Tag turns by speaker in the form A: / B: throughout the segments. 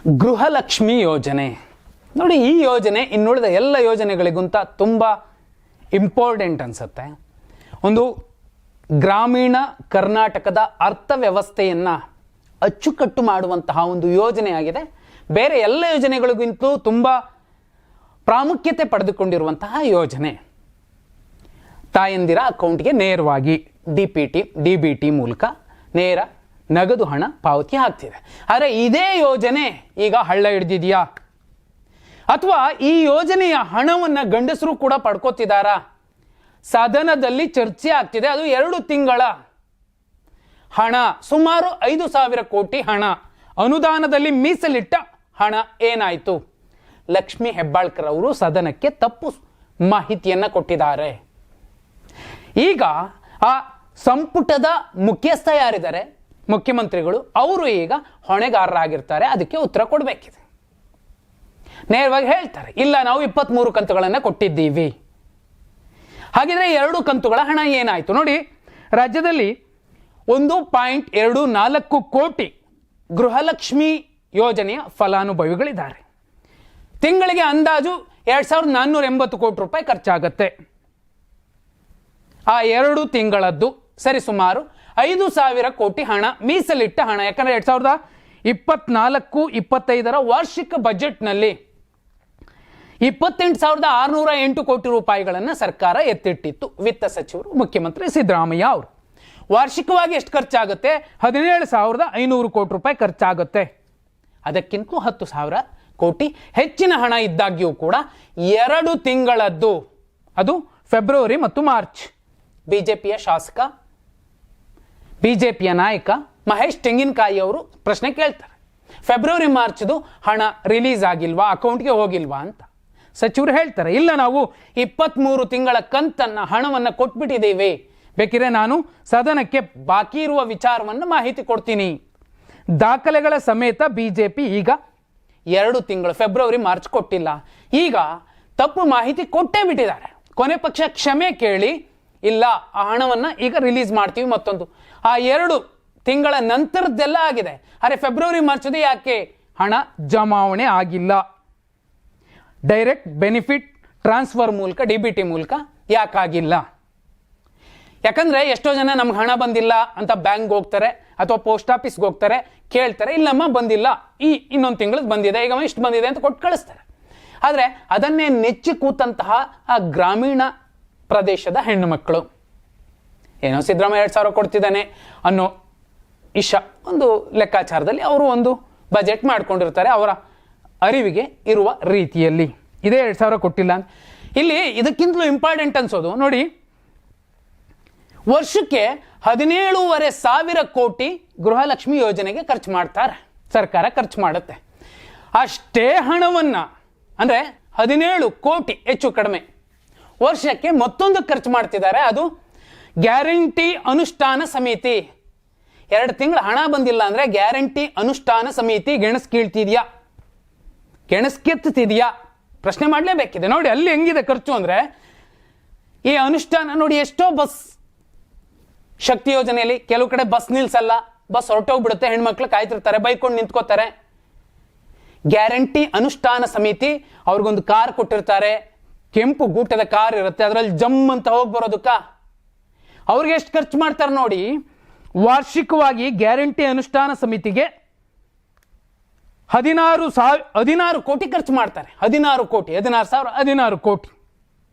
A: ಗೃಹಲಕ್ಷ್ಮಿ ಯೋಜನೆ ನೋಡಿ, ಈ ಯೋಜನೆ ಇನ್ನುಳಿದ ಎಲ್ಲ ಯೋಜನೆಗಳಿಗಿಂತ ತುಂಬ ಇಂಪಾರ್ಟೆಂಟ್ ಅನಿಸುತ್ತೆ. ಒಂದು ಗ್ರಾಮೀಣ ಕರ್ನಾಟಕದ ಅರ್ಥವ್ಯವಸ್ಥೆಯನ್ನು ಅಚ್ಚುಕಟ್ಟು ಮಾಡುವಂತಹ ಒಂದು ಯೋಜನೆಯಾಗಿದೆ. ಬೇರೆ ಎಲ್ಲ ಯೋಜನೆಗಳಿಗಿಂತಲೂ ತುಂಬ ಪ್ರಾಮುಖ್ಯತೆ ಪಡೆದುಕೊಂಡಿರುವಂತಹ ಯೋಜನೆ. ತಾಯಂದಿರ ಅಕೌಂಟ್ಗೆ ನೇರವಾಗಿ DBT ಮೂಲಕ ನೇರ ನಗದು ಹಣ ಪಾವತಿ ಆಗ್ತಿದೆ. ಆದರೆ ಇದೇ ಯೋಜನೆ ಈಗ ಹಳ್ಳ ಹಿಡಿದಿದೆಯಾ, ಅಥವಾ ಈ ಯೋಜನೆಯ ಹಣವನ್ನು ಗಂಡಸರು ಕೂಡ ಪಡ್ಕೋತಿದ್ದಾರಾ? ಸದನದಲ್ಲಿ ಚರ್ಚೆ ಆಗ್ತಿದೆ. ಅದು 2 ತಿಂಗಳ ಹಣ, ಸುಮಾರು 5,000 ಕೋಟಿ ಹಣ, ಅನುದಾನದಲ್ಲಿ ಮೀಸಲಿಟ್ಟ ಹಣ ಏನಾಯಿತು? ಲಕ್ಷ್ಮೀ ಹೆಬ್ಬಾಳ್ಕರ್ ಅವರು ಸದನಕ್ಕೆ ತಪ್ಪು ಮಾಹಿತಿಯನ್ನು ಕೊಟ್ಟಿದ್ದಾರೆ. ಈಗ ಆ ಸಂಪುಟದ ಮುಖ್ಯಸ್ಥ ಯಾರಿದ್ದಾರೆ, ಮುಖ್ಯಮಂತ್ರಿಗಳು, ಅವರು ಈಗ ಹೊಣೆಗಾರರಾಗಿರ್ತಾರೆ. ಅದಕ್ಕೆ ಉತ್ತರ ಕೊಡಬೇಕಿದೆ. ನೇರವಾಗಿ ಹೇಳ್ತಾರೆ, ಇಲ್ಲ ನಾವು 23 ಕಂತುಗಳನ್ನು ಕೊಟ್ಟಿದ್ದೀವಿ. ಹಾಗಿದ್ರೆ 2 ಕಂತುಗಳ ಹಣ ಏನಾಯಿತು ನೋಡಿ. ರಾಜ್ಯದಲ್ಲಿ 1.24 ಕೋಟಿ ಗೃಹಲಕ್ಷ್ಮಿ ಯೋಜನೆಯ ಫಲಾನುಭವಿಗಳಿದ್ದಾರೆ. ತಿಂಗಳಿಗೆ ಅಂದಾಜು 2,480 ಕೋಟಿ ರೂಪಾಯಿ ಖರ್ಚಾಗತ್ತೆ. ಆ 2 ತಿಂಗಳದ್ದು ಸರಿ ಸುಮಾರು 5,000 ಕೋಟಿ ಹಣ, ಮೀಸಲಿಟ್ಟ ಹಣ. ಯಾಕಂದ್ರೆ 2024-25 ವಾರ್ಷಿಕ ಬಜೆಟ್ನಲ್ಲಿ 28,608 ಕೋಟಿ ರೂಪಾಯಿಗಳನ್ನು ಸರ್ಕಾರ ಎತ್ತಿಟ್ಟಿತ್ತು. ವಿತ್ತ ಸಚಿವರು ಮುಖ್ಯಮಂತ್ರಿ ಸಿದ್ದರಾಮಯ್ಯ ಅವರು. ವಾರ್ಷಿಕವಾಗಿ ಎಷ್ಟು ಖರ್ಚಾಗುತ್ತೆ? 17,500 ಕೋಟಿ ರೂಪಾಯಿ ಖರ್ಚಾಗುತ್ತೆ. ಅದಕ್ಕಿಂತಲೂ 10,000 ಕೋಟಿ ಹೆಚ್ಚಿನ ಹಣ ಇದ್ದಾಗ್ಯೂ ಕೂಡ 2 ತಿಂಗಳದ್ದು, ಅದು ಫೆಬ್ರವರಿ ಮತ್ತು ಮಾರ್ಚ್, ಬಿಜೆಪಿಯ ಶಾಸಕ, ಬಿಜೆಪಿಯ ನಾಯಕ ಮಹೇಶ್ ತೆಂಗಿನಕಾಯಿ ಅವರು ಪ್ರಶ್ನೆ ಕೇಳ್ತಾರೆ, ಫೆಬ್ರವರಿ ಮಾರ್ಚ್ದು ಹಣ ರಿಲೀಸ್ ಆಗಿಲ್ವಾ, ಅಕೌಂಟ್ಗೆ ಹೋಗಿಲ್ವಾ ಅಂತ. ಸಚಿವರು ಹೇಳ್ತಾರೆ, ಇಲ್ಲ ನಾವು 23 ತಿಂಗಳ ಕಂತನ್ನ ಹಣವನ್ನು ಕೊಟ್ಬಿಟ್ಟಿದ್ದೀವಿ, ಬೇಕಿದ್ರೆ ನಾನು ಸದನಕ್ಕೆ ಬಾಕಿ ಇರುವ ವಿಚಾರವನ್ನು ಮಾಹಿತಿ ಕೊಡ್ತೀನಿ. ದಾಖಲೆಗಳ ಸಮೇತ ಬಿಜೆಪಿ ಈಗ 2 ತಿಂಗಳು ಫೆಬ್ರವರಿ ಮಾರ್ಚ್ ಕೊಟ್ಟಿಲ್ಲ. ಈಗ ತಪ್ಪು ಮಾಹಿತಿ ಕೊಟ್ಟೇ ಬಿಟ್ಟಿದ್ದಾರೆ. ಕೊನೆ ಪಕ್ಷ ಕ್ಷಮೆ ಕೇಳಿ, ಇಲ್ಲ ಆ ಹಣವನ್ನು ಈಗ ರಿಲೀಸ್ ಮಾಡ್ತೀವಿ ಮತ್ತೊಂದು. ಆ 2 ತಿಂಗಳ ನಂತರದ್ದೆಲ್ಲ ಆಗಿದೆ. ಆದರೆ ಫೆಬ್ರವರಿ ಮಾರ್ಚ್ದು ಯಾಕೆ ಹಣ ಜಮಾವಣೆ ಆಗಿಲ್ಲ? ಡೈರೆಕ್ಟ್ ಬೆನಿಫಿಟ್ ಟ್ರಾನ್ಸ್ಫರ್ ಮೂಲಕ, DBT ಮೂಲಕ ಯಾಕಾಗಿಲ್ಲ? ಯಾಕಂದ್ರೆ ಎಷ್ಟೋ ಜನ ನಮ್ಗೆ ಹಣ ಬಂದಿಲ್ಲ ಅಂತ ಬ್ಯಾಂಕ್ಗೆ ಹೋಗ್ತಾರೆ ಅಥವಾ ಪೋಸ್ಟ್ ಆಫೀಸ್ಗೆ ಹೋಗ್ತಾರೆ, ಕೇಳ್ತಾರೆ, ಇಲ್ಲಮ್ಮ ಬಂದಿಲ್ಲ, ಇನ್ನೊಂದು ತಿಂಗಳದ್ದು ಬಂದಿದೆ, ಈಗ ಇಷ್ಟು ಬಂದಿದೆ ಅಂತ ಕೊಟ್ಟು ಕಳಿಸ್ತಾರೆ. ಆದರೆ ಅದನ್ನೇ ನೆಚ್ಚಿ ಕೂತಂತಹ ಆ ಗ್ರಾಮೀಣ ಪ್ರದೇಶದ ಹೆಣ್ಣು ಮಕ್ಕಳು, ಏನೋ ಸಿದ್ದರಾಮಯ್ಯ 2,000 ಕೊಡ್ತಿದ್ದಾನೆ ಅನ್ನೋ ಒಂದು ಲೆಕ್ಕಾಚಾರದಲ್ಲಿ ಅವರು ಒಂದು ಬಜೆಟ್ ಮಾಡ್ಕೊಂಡಿರ್ತಾರೆ, ಅವರ ಅರಿವಿಗೆ ಇರುವ ರೀತಿಯಲ್ಲಿ. ಇದೇ 2,000 ಕೊಟ್ಟಿಲ್ಲ ಅಂತ. ಇಲ್ಲಿ ಇದಕ್ಕಿಂತಲೂ ಇಂಪಾರ್ಟೆಂಟ್ ಅನ್ಸೋದು ನೋಡಿ, ವರ್ಷಕ್ಕೆ 17,500 ಕೋಟಿ ಗೃಹಲಕ್ಷ್ಮಿ ಯೋಜನೆಗೆ ಖರ್ಚು ಮಾಡ್ತಾರೆ, ಸರ್ಕಾರ ಖರ್ಚು ಮಾಡುತ್ತೆ. ಅಷ್ಟೇ ಹಣವನ್ನ, ಅಂದ್ರೆ 17 ಕೋಟಿ ಹೆಚ್ಚು ಕಡಿಮೆ ವರ್ಷಕ್ಕೆ ಮತ್ತೊಂದು ಖರ್ಚು ಮಾಡ್ತಿದ್ದಾರೆ. ಅದು ಗ್ಯಾರಂಟಿ ಅನುಷ್ಠಾನ ಸಮಿತಿ. 2 ತಿಂಗಳು ಹಣ ಬಂದಿಲ್ಲ ಅಂದ್ರೆ ಗ್ಯಾರಂಟಿ ಅನುಷ್ಠಾನ ಸಮಿತಿ ಗೆಣಸ್ ಕೀಳ್ತಿದ್ಯಾ, ಗೆಣಸ್ಕೆತ್ತಿದ್ಯಾ, ಪ್ರಶ್ನೆ ಮಾಡಲೇಬೇಕಿದೆ. ನೋಡಿ ಅಲ್ಲಿ ಹೆಂಗಿದೆ ಖರ್ಚು ಅಂದ್ರೆ, ಈ ಅನುಷ್ಠಾನ ನೋಡಿ, ಎಷ್ಟೋ ಬಸ್ ಶಕ್ತಿ ಯೋಜನೆಯಲ್ಲಿ ಕೆಲವು ಕಡೆ ಬಸ್ ನಿಲ್ಸಲ್ಲ, ಬಸ್ ಹೊರಟೋಗ್ಬಿಡುತ್ತೆ, ಹೆಣ್ಮಕ್ಳು ಕಾಯ್ತಿರ್ತಾರೆ, ಬೈಕೊಂಡು ನಿಂತ್ಕೋತಾರೆ. ಗ್ಯಾರಂಟಿ ಅನುಷ್ಠಾನ ಸಮಿತಿ ಅವ್ರಿಗೊಂದು ಕಾರ್ ಕೊಟ್ಟಿರ್ತಾರೆ, ಕೆಂಪು ಗೂಟದ ಕಾರ್ ಇರುತ್ತೆ, ಅದರಲ್ಲಿ ಜಮ್ ಅಂತ ಹೋಗಿ ಬರೋದಕ್ಕ ಅವ್ರಿಗೆ ಎಷ್ಟು ಖರ್ಚು ಮಾಡ್ತಾರೆ ನೋಡಿ. ವಾರ್ಷಿಕವಾಗಿ ಗ್ಯಾರಂಟಿ ಅನುಷ್ಠಾನ ಸಮಿತಿಗೆ 16 ಕೋಟಿ ಖರ್ಚು ಮಾಡ್ತಾರೆ. 16 ಕೋಟಿ.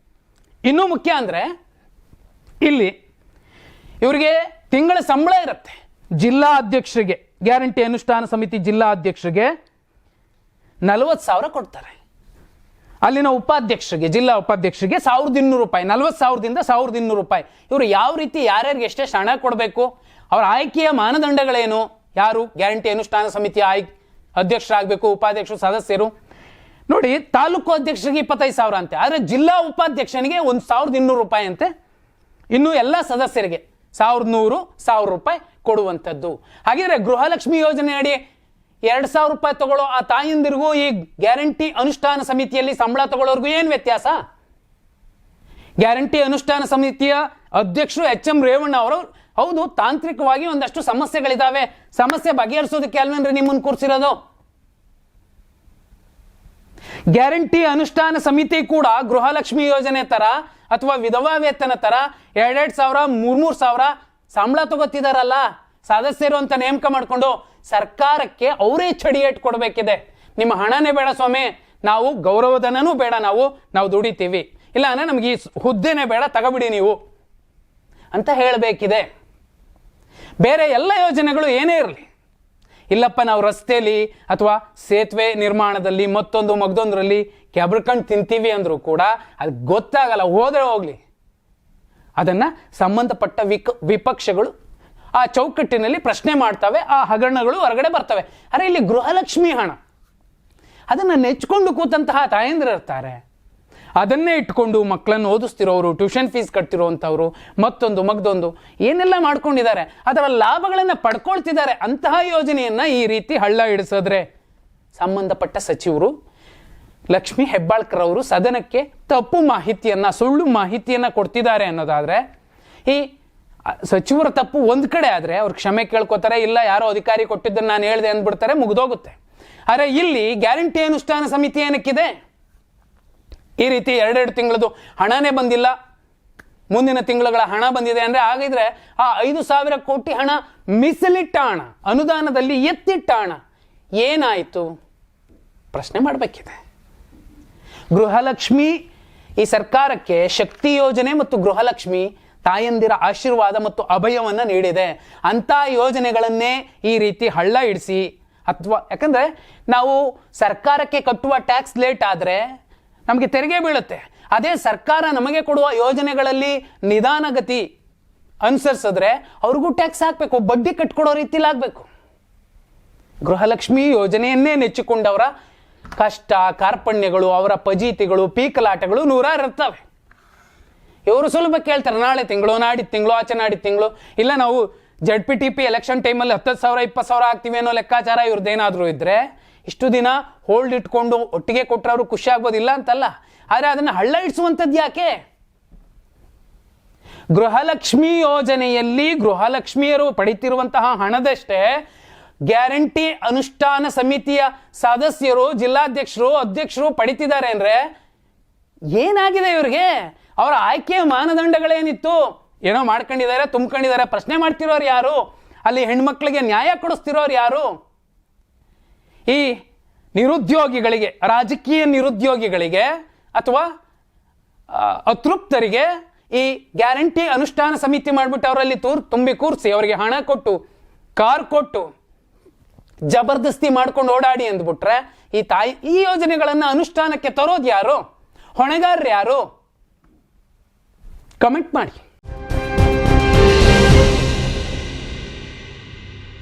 A: ಇನ್ನೂ ಮುಖ್ಯ ಅಂದ್ರೆ ಇಲ್ಲಿ ಇವರಿಗೆ ತಿಂಗಳ ಸಂಬಳ ಇರುತ್ತೆ. ಜಿಲ್ಲಾ ಅಧ್ಯಕ್ಷರಿಗೆ, ಗ್ಯಾರಂಟಿ ಅನುಷ್ಠಾನ ಸಮಿತಿ ಜಿಲ್ಲಾ ಅಧ್ಯಕ್ಷರಿಗೆ 40,000 ಕೊಡ್ತಾರೆ. ಅಲ್ಲಿನ ಉಪಾಧ್ಯಕ್ಷರಿಗೆ, ಜಿಲ್ಲಾ ಉಪಾಧ್ಯಕ್ಷರಿಗೆ 1,200 ರೂಪಾಯಿ, 40,000ದಿಂದ 1,200 ರೂಪಾಯಿ. ಇವರು ಯಾವ ರೀತಿ ಯಾರ್ಯಾರಿಗೆ ಎಷ್ಟೆಷ್ಟು ಹಣ ಕೊಡಬೇಕು, ಅವರ ಆಯ್ಕೆಯ ಮಾನದಂಡಗಳೇನು, ಯಾರು ಗ್ಯಾರಂಟಿ ಅನುಷ್ಠಾನ ಸಮಿತಿಯ ಅಧ್ಯಕ್ಷರಾಗಬೇಕು, ಉಪಾಧ್ಯಕ್ಷರು, ಸದಸ್ಯರು ನೋಡಿ. ತಾಲೂಕು ಅಧ್ಯಕ್ಷರಿಗೆ 25,000 ಅಂತೆ, ಆದರೆ ಜಿಲ್ಲಾ ಉಪಾಧ್ಯಕ್ಷನಿಗೆ 1,200 ರೂಪಾಯಿ ಅಂತೆ. ಇನ್ನು ಎಲ್ಲ ಸದಸ್ಯರಿಗೆ 1,100 ರೂಪಾಯಿ ಕೊಡುವಂಥದ್ದು. ಹಾಗಿದ್ರೆ ಗೃಹಲಕ್ಷ್ಮಿ ಯೋಜನೆ ಅಡಿ 2,000 ರೂಪಾಯಿ ತಗೊಳ್ಳೋ ಆ ತಾಯಂದಿರಿಗೂ ಈ ಗ್ಯಾರಂಟಿ ಅನುಷ್ಠಾನ ಸಮಿತಿಯಲ್ಲಿ ಸಂಬಳ ತಗೊಳ್ಳೋರ್ಗೂ ಏನು ವ್ಯತ್ಯಾಸ? ಗ್ಯಾರಂಟಿ ಅನುಷ್ಠಾನ ಸಮಿತಿಯ ಅಧ್ಯಕ್ಷರು HM ರೇವಣ್ಣ ಅವರು, ಹೌದು ತಾಂತ್ರಿಕವಾಗಿ ಒಂದಷ್ಟು ಸಮಸ್ಯೆಗಳಿದಾವೆ, ಸಮಸ್ಯೆ ಬಗೆಹರಿಸೋದಕ್ಕೆ ಅಲ್ವೇನ್ರಿ ನಿಮ್ಮನ್ನು ಕೂರಿಸಿರೋದು? ಗ್ಯಾರಂಟಿ ಅನುಷ್ಠಾನ ಸಮಿತಿ ಕೂಡ ಗೃಹಲಕ್ಷ್ಮಿ ಯೋಜನೆ ತರ ಅಥವಾ ವಿಧವಾ ವೇತನ ತರ 2,000 3,000 ಸಂಬಳ ತಗೋತಿದಾರಲ್ಲ ಸದಸ್ಯರು ಅಂತ ನೇಮಕ ಮಾಡ್ಕೊಂಡು ಸರ್ಕಾರಕ್ಕೆ ಅವರೇ ಚಡಿಯೇಟ್ ಕೊಡಬೇಕಿದೆ. ನಿಮ್ಮ ಹಣನೇ ಬೇಡ ಸ್ವಾಮಿ, ನಾವು ಗೌರವಧನನೂ ಬೇಡ, ನಾವು ದುಡಿತೀವಿ, ಇಲ್ಲ ಅಂದ್ರೆ ನಮ್ಗೆ ಈ ಹುದ್ದೆನೇ ಬೇಡ, ತಗೋಬಿಡಿ ನೀವು ಅಂತ ಹೇಳಬೇಕಿದೆ. ಬೇರೆ ಎಲ್ಲ ಯೋಜನೆಗಳು ಏನೇ ಇರಲಿ, ಇಲ್ಲಪ್ಪ ನಾವು ರಸ್ತೆಯಲ್ಲಿ ಅಥವಾ ಸೇತುವೆ ನಿರ್ಮಾಣದಲ್ಲಿ ಮತ್ತೊಂದು ಮಗದೊಂದರಲ್ಲಿ ಕೆಬ್ರಕಂಡು ತಿಂತೀವಿ ಅಂದರೂ ಕೂಡ ಅದು ಗೊತ್ತಾಗಲ್ಲ, ಹೋದ್ರೆ ಹೋಗ್ಲಿ, ಅದನ್ನು ಸಂಬಂಧಪಟ್ಟ ವಿಪಕ್ಷಗಳು ಆ ಚೌಕಟ್ಟಿನಲ್ಲಿ ಪ್ರಶ್ನೆ ಮಾಡ್ತವೆ, ಆ ಹಗರಣಗಳು ಹೊರಗಡೆ ಬರ್ತವೆ. ಅರೆ ಇಲ್ಲಿ ಗೃಹಲಕ್ಷ್ಮಿ ಹಣ ಅದನ್ನು ನೆಚ್ಕೊಂಡು ಕೂತಂತಹ ತಾಯಂದಿರು ಇರ್ತಾರೆ, ಅದನ್ನೇ ಇಟ್ಕೊಂಡು ಮಕ್ಕಳನ್ನು ಓದಿಸ್ತಿರೋರು, ಟ್ಯೂಷನ್ ಫೀಸ್ ಕಟ್ತಿರೋವಂಥವ್ರು, ಮತ್ತೊಂದು ಮಗದೊಂದು ಏನೆಲ್ಲ ಮಾಡ್ಕೊಂಡಿದ್ದಾರೆ, ಅದರ ಲಾಭಗಳನ್ನು ಪಡ್ಕೊಳ್ತಿದ್ದಾರೆ. ಅಂತಹ ಯೋಜನೆಯನ್ನು ಈ ರೀತಿ ಹಳ್ಳ ಹಿಡಿಸಿದ್ರೆ ಸಂಬಂಧಪಟ್ಟ ಸಚಿವರು ಲಕ್ಷ್ಮೀ ಹೆಬ್ಬಾಳ್ಕರ್ ಅವರು ಸದನಕ್ಕೆ ತಪ್ಪು ಮಾಹಿತಿಯನ್ನು, ಸುಳ್ಳು ಮಾಹಿತಿಯನ್ನು ಕೊಡ್ತಿದ್ದಾರೆ ಅನ್ನೋದಾದರೆ, ಈ ಸಚಿವರ ತಪ್ಪು ಒಂದು ಕಡೆ ಆದರೆ ಅವ್ರು ಕ್ಷಮೆ ಕೇಳ್ಕೊತಾರೆ, ಇಲ್ಲ ಯಾರೋ ಅಧಿಕಾರಿ ಕೊಟ್ಟಿದ್ದನ್ನು ನಾನು ಹೇಳಿದೆ ಅಂದ್ಬಿಡ್ತಾರೆ, ಮುಗಿದೋಗುತ್ತೆ. ಆದರೆ ಇಲ್ಲಿ ಗ್ಯಾರಂಟಿ ಅನುಷ್ಠಾನ ಸಮಿತಿ ಏನಕ್ಕಿದೆ? ಈ ರೀತಿ 2 ತಿಂಗಳದು ಹಣನೇ ಬಂದಿಲ್ಲ, ಮುಂದಿನ ತಿಂಗಳುಗಳ ಹಣ ಬಂದಿದೆ ಅಂದರೆ ಹಾಗಿದ್ರೆ ಆ 5,000 ಕೋಟಿ ಹಣ ಮೀಸಲಿಟ್ಟ ಹಣ, ಅನುದಾನದಲ್ಲಿ ಎತ್ತಿಟ್ಟ ಹಣ ಏನಾಯಿತು ಪ್ರಶ್ನೆ ಮಾಡಬೇಕಿದೆ. ಗೃಹಲಕ್ಷ್ಮಿ ಈ ಸರ್ಕಾರಕ್ಕೆ ಶಕ್ತಿ ಯೋಜನೆ ಮತ್ತು ಗೃಹಲಕ್ಷ್ಮಿ ತಾಯಂದಿರ ಆಶೀರ್ವಾದ ಮತ್ತು ಅಭಯವನ್ನು ನೀಡಿದೆ. ಅಂಥ ಯೋಜನೆಗಳನ್ನೇ ಈ ರೀತಿ ಹಳ್ಳ ಹಿಡಿಸಿ, ಅಥವಾ ಯಾಕಂದರೆ ನಾವು ಸರ್ಕಾರಕ್ಕೆ ಕಟ್ಟುವ ಟ್ಯಾಕ್ಸ್ ಲೇಟ್ ಆದರೆ ನಮಗೆ ತೆರಿಗೆ ಬೀಳುತ್ತೆ, ಅದೇ ಸರ್ಕಾರ ನಮಗೆ ಕೊಡುವ ಯೋಜನೆಗಳಲ್ಲಿ ನಿಧಾನಗತಿ ಅನುಸರಿಸಿದ್ರೆ ಅವ್ರಿಗೂ ಟ್ಯಾಕ್ಸ್ ಹಾಕಬೇಕು, ಬಡ್ಡಿ ಕಟ್ಕೊಡೋ ರೀತಿಲಿ ಆಗಬೇಕು. ಗೃಹಲಕ್ಷ್ಮಿ ಯೋಜನೆಯನ್ನೇ ನೆಚ್ಚಿಕೊಂಡವರ ಕಷ್ಟ ಕಾರ್ಪಣ್ಯಗಳು, ಅವರ ಫಜೀತಿಗಳು, ಪೀಕಲಾಟಗಳು ನೂರಾರು ಇರ್ತವೆ. ಇವರು ಸುಲಭ ಕೇಳ್ತಾರೆ, ನಾಳೆ ತಿಂಗಳು, ನಾಡಿದ್ದು ತಿಂಗಳು, ಆಚೆ ನಾಡಿದ್ದು ತಿಂಗಳು, ಇಲ್ಲ ನಾವು ZPTP ಎಲೆಕ್ಷನ್ ಟೈಮಲ್ಲಿ 10,000 20,000 ಆಗ್ತೀವಿ ಅನ್ನೋ ಲೆಕ್ಕಾಚಾರ ಇವ್ರದ್ದೇನಾದರೂ ಇದ್ರೆ ಇಷ್ಟು ದಿನ ಹೋಲ್ಡ್ ಇಟ್ಕೊಂಡು ಒಟ್ಟಿಗೆ ಕೊಟ್ಟರೆ ಖುಷಿ ಆಗ್ಬೋದಿಲ್ಲ ಅಂತಲ್ಲ, ಆದರೆ ಅದನ್ನು ಹಳ್ಳ ಇಡಿಸುವಂಥದ್ದು ಯಾಕೆ? ಗೃಹಲಕ್ಷ್ಮಿ ಯೋಜನೆಯಲ್ಲಿ ಗೃಹಲಕ್ಷ್ಮಿಯರು ಪಡಿತಿರುವಂತಹ ಹಣದಷ್ಟೇ ಗ್ಯಾರಂಟಿ ಅನುಷ್ಠಾನ ಸಮಿತಿಯ ಸದಸ್ಯರು, ಜಿಲ್ಲಾಧ್ಯಕ್ಷರು, ಅಧ್ಯಕ್ಷರು ಪಡಿತಿದ್ದಾರೆ ಅಂದರೆ ಏನಾಗಿದೆ ಇವ್ರಿಗೆ? ಅವರ ಆಯ್ಕೆಯ ಮಾನದಂಡಗಳೇನಿತ್ತು? ಏನೋ ಮಾಡ್ಕೊಂಡಿದ್ದಾರೆ, ತುಂಬ್ಕೊಂಡಿದ್ದಾರೆ. ಪ್ರಶ್ನೆ ಮಾಡ್ತಿರೋರು ಯಾರು? ಅಲ್ಲಿ ಹೆಣ್ಮಕ್ಳಿಗೆ ನ್ಯಾಯ ಕೊಡಿಸ್ತಿರೋರು ಯಾರು? ಈ ನಿರುದ್ಯೋಗಿಗಳಿಗೆ, ರಾಜಕೀಯ ನಿರುದ್ಯೋಗಿಗಳಿಗೆ ಅಥವಾ ಅತೃಪ್ತರಿಗೆ ಈ ಗ್ಯಾರಂಟಿ ಅನುಷ್ಠಾನ ಸಮಿತಿ ಮಾಡಿಬಿಟ್ಟು ಅವರಲ್ಲಿ ತುಂಬಿ ಕೂರಿಸಿ ಅವರಿಗೆ ಹಣ ಕೊಟ್ಟು ಕಾರ್ ಕೊಟ್ಟು ಜಬರ್ದಸ್ತಿ ಮಾಡ್ಕೊಂಡು ಓಡಾಡಿ ಅಂದ್ಬಿಟ್ರೆ ಈ ಯೋಜನೆಗಳನ್ನು ಅನುಷ್ಠಾನಕ್ಕೆ ತರೋದು ಯಾರು? ಹೊಣೆಗಾರರು ಯಾರು? ಕಮೆಂಟ್ ಮಾಡಿ.